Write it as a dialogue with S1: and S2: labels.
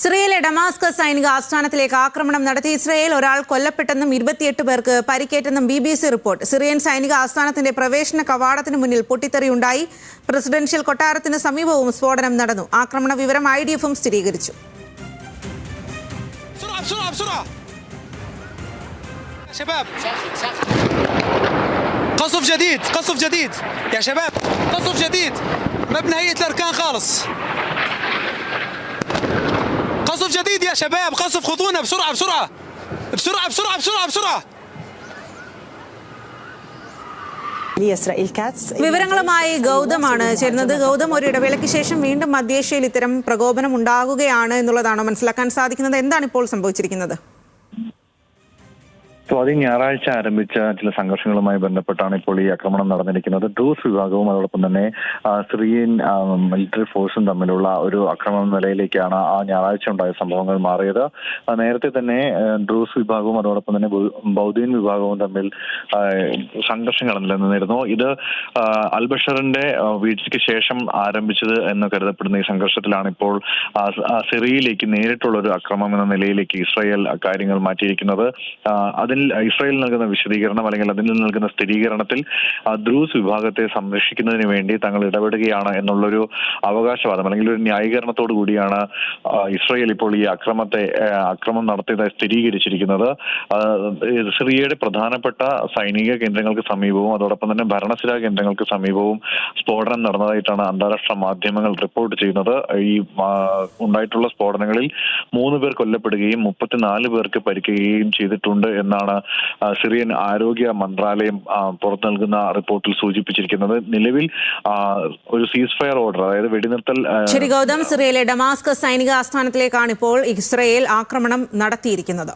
S1: സിറിയയിലെ ഡമാസ്കസ് സൈനിക ആസ്ഥാനത്തിലേക്ക് ആക്രമണം നടത്തി ഇസ്രയേൽ. ഒരാൾ കൊല്ലപ്പെട്ടെന്നും 28 പേർക്ക് പരിക്കേറ്റെന്നും BBC റിപ്പോർട്ട്. സിറിയൻ സൈനിക ആസ്ഥാനത്തിന്റെ പ്രവേശന കവാടത്തിന് മുന്നിൽ പൊട്ടിത്തെറിയുണ്ടായി. പ്രസിഡൻഷ്യൽ കൊട്ടാരത്തിന് സമീപവും സ്ഫോടനം നടന്നു. ആക്രമണ വിവരം IDF-ഉം സ്ഥിരീകരിച്ചു.
S2: قصف جديد يا شباب، قصف جديد مبنى هيئة الأركان خالص. قصف جديد يا شباب، قصف، خذونا بسرعة بسرعة بسرعة بسرعة بسرعة بسرعة.
S1: വിവരങ്ങളുമായി ഗൗതമാണ് ചേരുന്നത്. ഗൗതം, ഒരു ഇടവേളയ്ക്ക് ശേഷം വീണ്ടും മധ്യേഷ്യയിൽ ഇത്തരം പ്രകോപനം ഉണ്ടാകുകയാണ് എന്നുള്ളതാണോ മനസ്സിലാക്കാൻ സാധിക്കുന്നത്? എന്താണ് ഇപ്പോൾ സംഭവിച്ചിരിക്കുന്നത്?
S3: ഞായറാഴ്ച ആരംഭിച്ച ചില സംഘർഷങ്ങളുമായി ബന്ധപ്പെട്ടാണ് ഇപ്പോൾ ഈ ആക്രമണം നടന്നിരിക്കുന്നത്. ഡ്രൂസ് വിഭാഗവും അതോടൊപ്പം തന്നെ സിറിയൻ മിലിറ്ററി ഫോഴ്സും തമ്മിലുള്ള ഒരു ആക്രമണ നിലയിലേക്കാണ് ആ ഞായറാഴ്ച ഉണ്ടായ സംഭവങ്ങൾ മാറിയത്. നേരത്തെ തന്നെ ഡ്രൂസ് വിഭാഗവും അതോടൊപ്പം തന്നെ ബൗദ്ദീൻ വിഭാഗവും തമ്മിൽ സംഘർഷങ്ങൾ നിലനിന്നിരുന്നു. ഇത് അൽബഷറിന്റെ വീഴ്ചയ്ക്ക് ശേഷം ആരംഭിച്ചത് എന്ന് കരുതപ്പെടുന്ന ഈ സംഘർഷത്തിലാണ് ഇപ്പോൾ സിറിയയിലേക്ക് നേരിട്ടുള്ള ഒരു ആക്രമണം എന്ന നിലയിലേക്ക് ഇസ്രായേൽ കാര്യങ്ങൾ മാറ്റിയിരിക്കുന്നത്. അതിൽ ഇസ്രായേൽ നൽകുന്ന വിശദീകരണം അല്ലെങ്കിൽ അതിൽ നൽകുന്ന സ്ഥിരീകരണത്തിൽ ദ്രൂസ് വിഭാഗത്തെ സംരക്ഷിക്കുന്നതിന് വേണ്ടി തങ്ങൾ ഇടപെടുകയാണ് എന്നുള്ളൊരു അവകാശവാദം അല്ലെങ്കിൽ ഒരു ന്യായീകരണത്തോടു കൂടിയാണ് ഇസ്രായേൽ ഇപ്പോൾ ഈ ആക്രമണം നടത്തിയതായി സ്ഥിരീകരിച്ചിരിക്കുന്നത്. സിറിയയുടെ പ്രധാനപ്പെട്ട സൈനിക കേന്ദ്രങ്ങൾക്ക് സമീപവും അതോടൊപ്പം തന്നെ ഭരണസിരാ കേന്ദ്രങ്ങൾക്ക് സമീപവും സ്ഫോടനം നടന്നതായിട്ടാണ് അന്താരാഷ്ട്ര മാധ്യമങ്ങൾ റിപ്പോർട്ട് ചെയ്യുന്നത്. ഈ ഉണ്ടായിട്ടുള്ള സ്ഫോടനങ്ങളിൽ 3 പേർ കൊല്ലപ്പെടുകയും 34 പേർക്ക് പരിക്കുകയും ചെയ്തിട്ടുണ്ട് എന്നാണ് സിറിയൻ ആരോഗ്യ മന്ത്രാലയം പുറത്തു നൽകുന്ന റിപ്പോർട്ടിൽ സൂചിപ്പിച്ചിരിക്കുന്നത്. നിലവിൽ ഒരു സീസ് ഫയർ ഓർഡർ, അതായത് വെടിനിർത്തൽ.
S1: ശരി ഗൗതം, സിറിയയിലെ ഡമാസ്കസ് സൈനിക ആസ്ഥാനത്തിലേക്കാണ് ഇപ്പോൾ ഇസ്രായേൽ ആക്രമണം നടത്തിയിരിക്കുന്നത്.